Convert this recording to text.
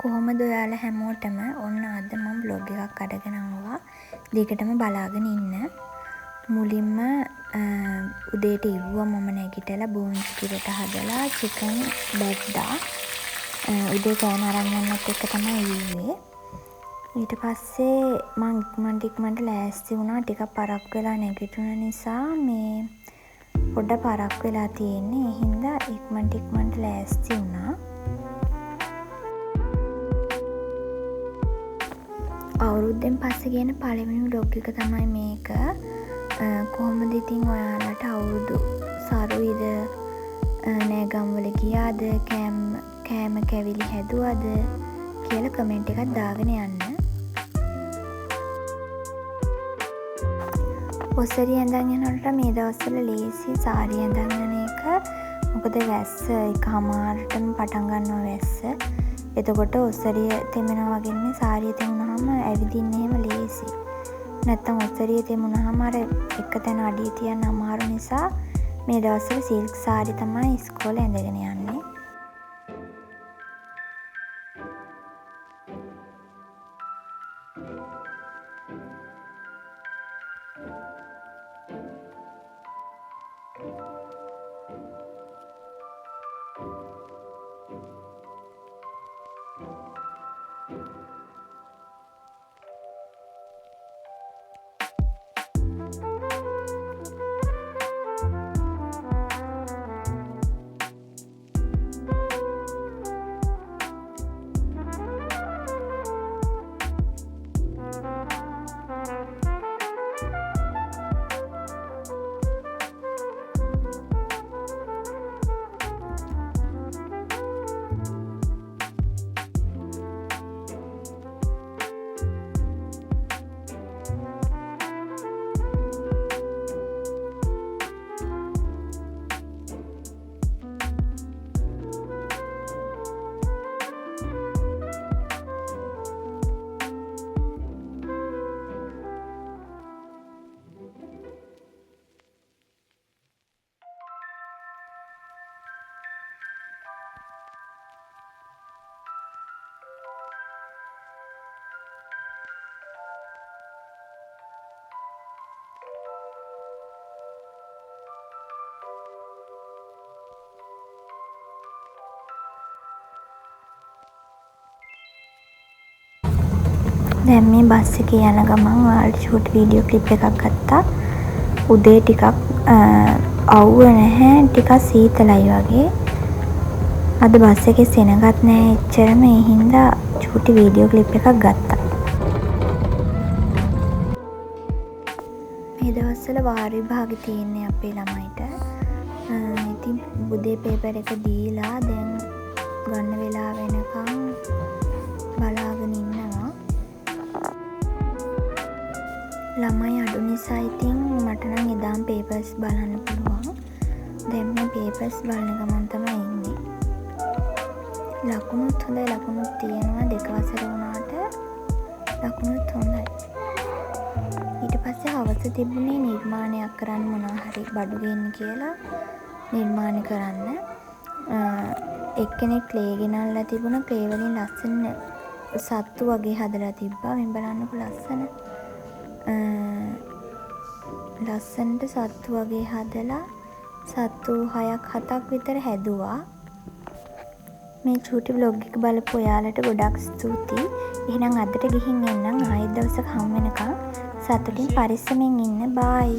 කොහොමද ඔයාලා හැමෝටම ඔන්න අද මම බ්ලොග් එකක් අරගෙන ආවා. දිගටම බලාගෙන ඉන්න. මුලින්ම උදේට ඉව්වා මම නැගිටලා බෝන්ස් කිරට හදලා චිකන් බැද්දා. උදේ කෑම අරන් යන්නත් එක්ක තමයි ඉව්වේ. ඊට පස්සේ මං ඉක්මනට ලෑස්ති වුණා. ටිකක් පරක්කු වෙලා නැගිටුණ නිසා මේ පොඩ්ඩක් පරක්කු වෙලා තියෙන්නේ. ඒ හින්දා ඉක්මනට ලෑස්ති වුණා. අවුරුද්දෙන් පස්සේ කියන පළවෙනි ව්ලොග් එක තමයි මේක. කොහොමද ඉතින් ඔයාලට අවුරුදු සරුයිද, නෑගම් වල ගියාද, කෑම කැවිලි හැදුවද කියලා කමෙන්ට් එකක් දාගෙන යන්න. ඔසරිය ඇඳන් යනකොට මේ දවස්වල ලේසි සාරිය ඇඳන් යන එක. මොකද වැස්ස එකමාරටම පටන් ගන්නවා වැස්ස. එතකොට ඔසරිය තෙමෙනවා වගේ නෙමෙයි සාරිය තෙමුනහම ඇවිදින්න එහෙම ලේසි. නැත්තම් ඔසරිය තෙමුනහම අර එක තැන අඩිය තියන්න අමාරු නිසා මේ දවස්වල සිල්ක් සාරි තමයි ඉස්කෝලේ ඇඳගෙන යන්නේ. දැන් මේ බස් එකේ යන ගමන් ඔයාලට ෂූට් වීඩියෝ ක්ලිප් එකක් ගත්තා. උදේ ටිකක් අවුව නැහැ, ටිකක් සීතලයි වගේ. අද බස් එකේ සෙනගත් නැහැ එච්චරම. ඒ හින්දා ෂූට් වීඩියෝ ක්ලිප් එකක් ගත්තා. මේ දවස්වල වාර විභාග තියෙන්නේ අපේ ළමයිට. ඉතින් උදේ පේපර් එක දීලා දැන් ගන්න වෙලාව වෙනකන් බලාගෙන ඉන්නවා. ළමයි අඩු නිසා ඉතින් මට නම් එදාම පේපර්ස් බලන්න පුළුවන්. දැන් මේ පේපර්ස් බලන ගමන් තමයි ඉන්නේ. ලකුණුත් හොඳයි, ලකුණුත් තියෙනවා. 2 වසර වුණාට ලකුණුත් හොඳයි. ඊට පස්සේ හවස තිබුණේ නිර්මාණයක් කරන්න, මොනවා හරි බඩු ගන්න කියලා නිර්මාණ කරන්න. එක්කෙනෙක් ක්ලේ ගෙනල්ලා තිබුණා. ක්ලේ වලින් ලස්සන සත්තු වගේ හදලා තිබ්බා. මේ බලන්නකො ලස්සනට සත්තු වගේ හදලා සත්තු 6-7ක් විතර හැදුවා. මේ චූටි ව්ලොග් එක බලපු ඔයාලට ගොඩක් ස්තුතියි. එහෙනම් අදට ගිහින් එන්නම්. ආයෙත් දවසක හම් වෙනකම් සතුටින් පරිස්සමෙන් ඉන්න. බායි.